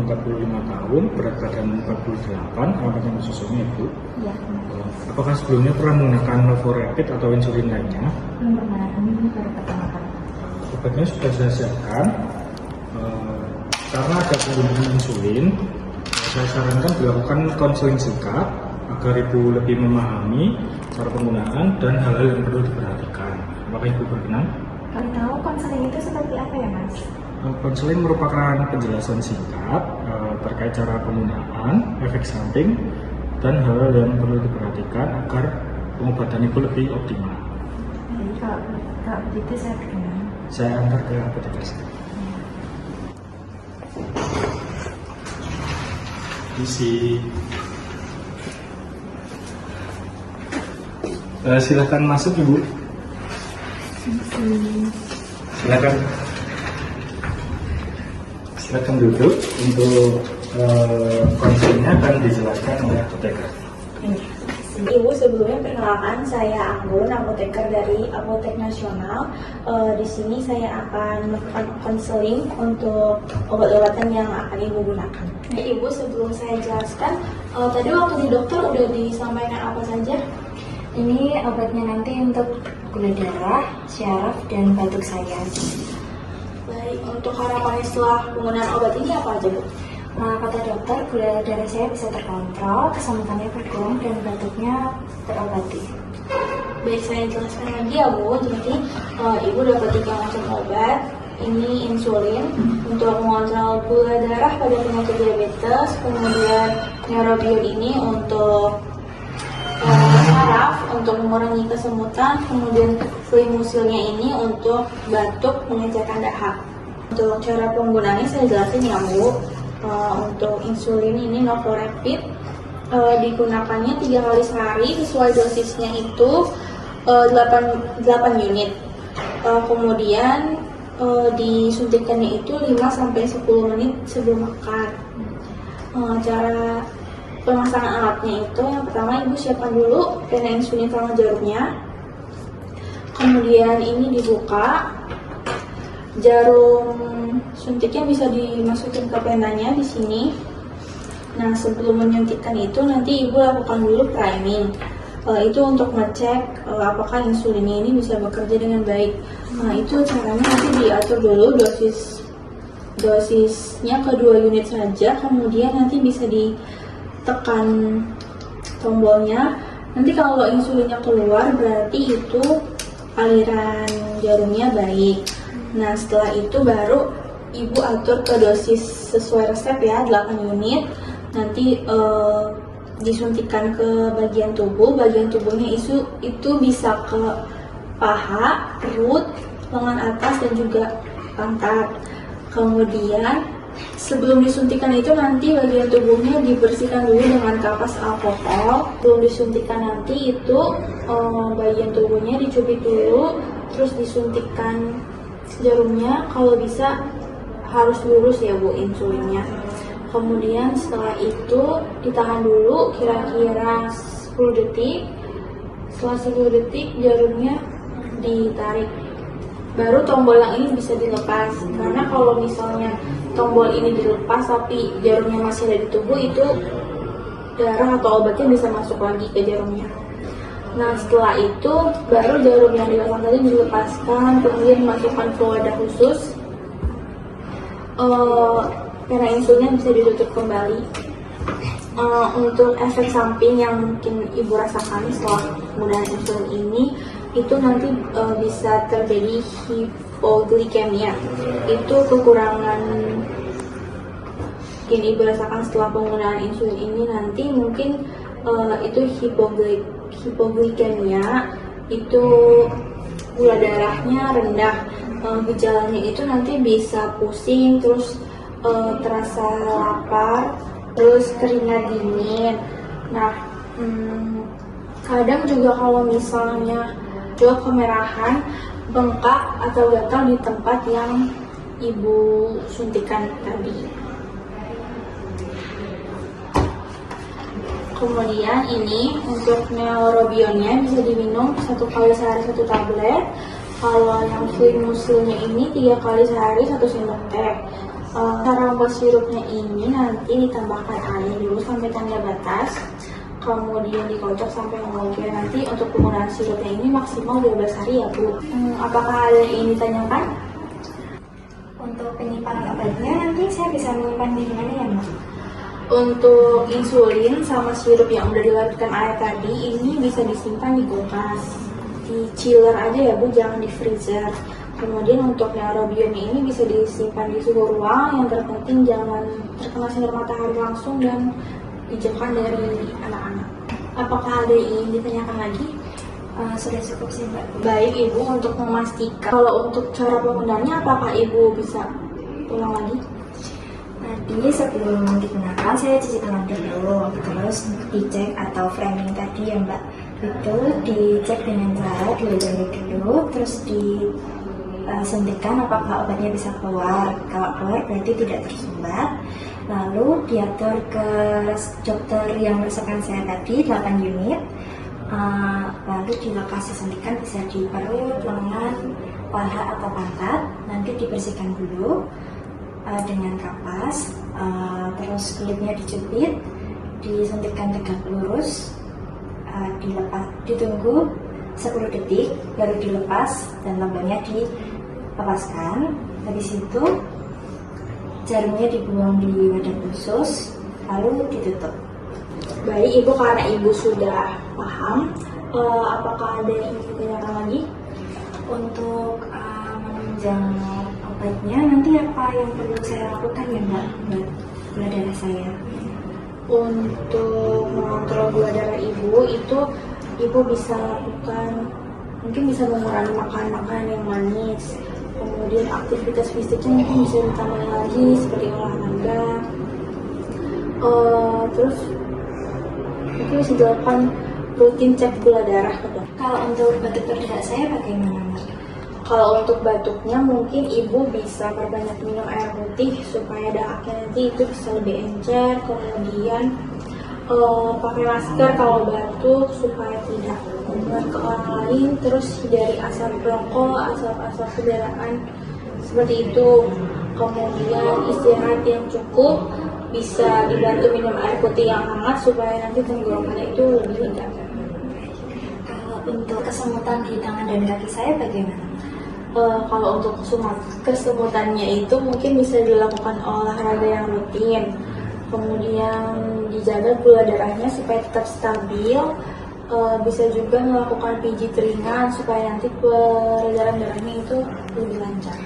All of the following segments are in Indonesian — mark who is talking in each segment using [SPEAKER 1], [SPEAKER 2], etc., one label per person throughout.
[SPEAKER 1] 45 tahun, berat badan 48, alamatnya susunya Ibu.
[SPEAKER 2] Iya.
[SPEAKER 1] Apakah sebelumnya pernah menggunakan Novorapid atau insulin lainnya?
[SPEAKER 2] Belum pernah, ini baru pertama kali.
[SPEAKER 1] Obatnya sudah saya siapkan. Karena ada penggunaan insulin, saya sarankan dilakukan konseling singkat agar Ibu lebih memahami cara penggunaan dan hal-hal yang perlu diperhatikan. Apakah Ibu berkenan?
[SPEAKER 2] Kali tahu konseling itu seperti apa ya, Mas?
[SPEAKER 1] Konseling merupakan penjelasan singkat terkait cara penggunaan, efek samping, dan hal-hal yang perlu diperhatikan agar pengobatan Ibu lebih optimal.
[SPEAKER 2] Jadi kalau begitu saya berkenan.
[SPEAKER 1] Saya antar ke apoteker saya. Isi. Silakan masuk Ibu. Silakan duduk. Untuk konselnya akan dijelaskan oleh apoteker.
[SPEAKER 2] Ibu, sebelumnya perkenalkan, saya Anggun, apoteker dari Apotek Nasional. Di sini saya akan melakukan konseling untuk obat-obatan yang akan Ibu gunakan. Ibu, sebelum saya jelaskan, tadi waktu di dokter udah disampaikan apa saja? Ini obatnya nanti untuk gula darah, syaraf, dan batuk saya. Baik, untuk harapannya setelah penggunaan obat ini apa aja, Bu? Kata dokter, gula darah saya bisa terkontrol, kesemutannya berkurang, dan batuknya terobati. Baik, saya jelaskan lagi ya, Bu. Jadi, Ibu dapat 3 macam obat. Ini insulin untuk mengontrol gula darah pada penyakit diabetes, kemudian neurobion ini untuk saraf, untuk mengurangi kesemutan, kemudian fluimusilnya ini untuk batuk, pengecekan dahak. Untuk cara penggunaannya saya jelasin ya, Bu. Untuk insulin ini Novorapid digunakannya 3 kali sehari, sesuai dosisnya itu 8 unit. Kemudian disuntikannya itu 5-10 menit sebelum makan. Cara pemasangan alatnya itu, yang pertama Ibu siapkan dulu pena insulin sama jarumnya. Kemudian ini dibuka. Jarum suntiknya bisa dimasukin ke penanya di sini. Nah, sebelum menyuntikkan itu nanti Ibu lakukan dulu priming. Itu untuk ngecek apakah insulinnya ini bisa bekerja dengan baik. Nah, itu caranya nanti diatur dulu dosisnya ke 2 unit saja, kemudian nanti bisa ditekan tombolnya. Nanti kalau insulinnya keluar berarti itu aliran jarumnya baik. Nah, setelah itu baru Ibu atur ke dosis sesuai resep ya, 8 unit. Nanti disuntikan ke bagian tubuh. Bagian tubuhnya itu bisa ke paha, perut, lengan atas, dan juga pantat. Kemudian sebelum disuntikan itu nanti bagian tubuhnya dibersihkan dulu dengan kapas alkohol. Sebelum disuntikan nanti itu bagian tubuhnya dicubit dulu, terus disuntikan jarumnya. Kalau bisa harus lurus ya, Bu, insulinnya. Kemudian setelah itu ditahan dulu kira-kira 10 detik. Setelah 10 detik jarumnya ditarik. Baru tombol yang ini bisa dilepas. Karena kalau misalnya tombol ini dilepas tapi jarumnya masih ada di tubuh, itu darah atau obatnya bisa masuk lagi ke jarumnya. Nah, setelah itu baru jarum yang dilepas tadi dilepaskan, kemudian dimasukkan ke wadah khusus. Pena insulinnya bisa ditutup kembali. Untuk efek samping yang mungkin Ibu rasakan setelah penggunaan insulin ini, itu nanti bisa terjadi hipoglikemia. Itu kekurangan yang Ibu rasakan setelah penggunaan insulin ini, nanti mungkin itu hipoglikemia, itu gula darahnya rendah. Gejalanya itu nanti bisa pusing, terus terasa lapar, terus keringat dingin. Nah, kadang juga kalau misalnya juga kemerahan, bengkak atau gatal di tempat yang Ibu suntikan tadi. Kemudian ini untuk neurobionnya bisa diminum 1 kali sehari 1 tablet. Kalau yang fluimusilnya ini 3 kali sehari 1 sendok teh. Cara membuat sirupnya ini nanti ditambahkan air dulu sampai tanda batas, kemudian dikocok sampai mengembang. Nanti untuk penggunaan sirupnya ini maksimal 12 hari ya Bu. Apakah ada yang ingin ditanyakan?
[SPEAKER 3] Untuk penyimpanan obatnya nanti saya bisa menyimpan di mana ya Mbak?
[SPEAKER 2] Untuk insulin sama sirup yang udah dilarutkan air tadi ini bisa disimpan di kulkas, di chiller aja ya Bu, jangan di freezer. Kemudian untuk neurobion ini bisa disimpan di suhu ruang, yang terpenting jangan terkena sinar matahari langsung dan dijauhkan dari anak-anak. Apakah ada yang ingin ditanyakan lagi?
[SPEAKER 3] Sudah cukup sih Mbak.
[SPEAKER 2] Baik Ibu, untuk memastikan kalau untuk cara penggunaannya apakah Ibu bisa ulang lagi?
[SPEAKER 3] Tadi sebelum digunakan saya cuci tangan dulu, terus dicek atau framing tadi ya Mbak, itu dicek dengan cara dilebani dulu, terus disuntikkan apakah obatnya bisa keluar. Kalau keluar berarti tidak tersumbat. Lalu diatur ke dokter yang merasakan saya tadi 8 unit. Lalu di lokasi suntikan bisa di perut, lengan, paha atau pantat. Nanti dibersihkan dulu dengan kapas, terus kulitnya dicubit, disuntikkan tegak lurus, ditunggu 10 detik, baru dilepas dan lambangnya dilepaskan. Habis itu jarumnya dibuang di wadah khusus, lalu ditutup.
[SPEAKER 2] Baik Ibu, karena Ibu sudah paham, apakah ada yang ingin ditanyakan lagi?
[SPEAKER 3] Untuk menunjang obatnya, nanti apa yang perlu saya lakukan ya Mbak, buat gula darah saya?
[SPEAKER 2] Untuk mengontrol gula darah Ibu itu Ibu bisa lakukan, mungkin bisa mengurangi makanan yang manis, kemudian aktivitas fisiknya mungkin bisa ditambahin lagi seperti olahraga, terus mungkin bisa dilakukan rutin cek gula darah ke dokter.
[SPEAKER 3] Kalau untuk batuk berdarah saya bagaimana Mbak?
[SPEAKER 2] Kalau untuk batuknya mungkin Ibu bisa perbanyak minum air putih supaya dahaknya nanti itu bisa lebih encer. Kemudian pakai masker kalau batuk supaya tidak menular ke orang lain. Terus hindari asap rokok, asap-asap kendaraan seperti itu. Kemudian istirahat yang cukup, bisa dibantu minum air putih yang hangat supaya nanti tenggorokannya itu lebih lega.
[SPEAKER 3] Kalau untuk kesemutan di tangan dan kaki saya bagaimana?
[SPEAKER 2] Kalau untuk kesemutannya itu mungkin bisa dilakukan olahraga yang rutin, kemudian dijaga gula darahnya supaya tetap stabil, bisa juga melakukan pijit ringan supaya nanti peredaran darahnya itu lebih lancar.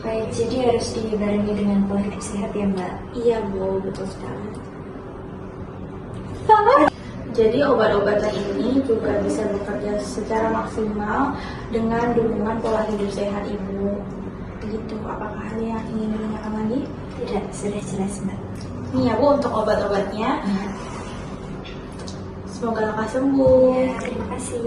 [SPEAKER 3] Baik, jadi harus dibarengi dengan pola hidup sehat ya Mbak?
[SPEAKER 2] Iya Bu, betul sekali. Jadi obat-obatan ini juga bisa bekerja secara maksimal dengan dukungan pola hidup sehat Ibu. Begitu, apakah ada yang ingin ditanyakan lagi?
[SPEAKER 3] Tidak, sudah jelas Mbak.
[SPEAKER 2] Ini ya Bu untuk obat-obatnya. Semoga lekas sembuh.
[SPEAKER 3] Ya, terima kasih.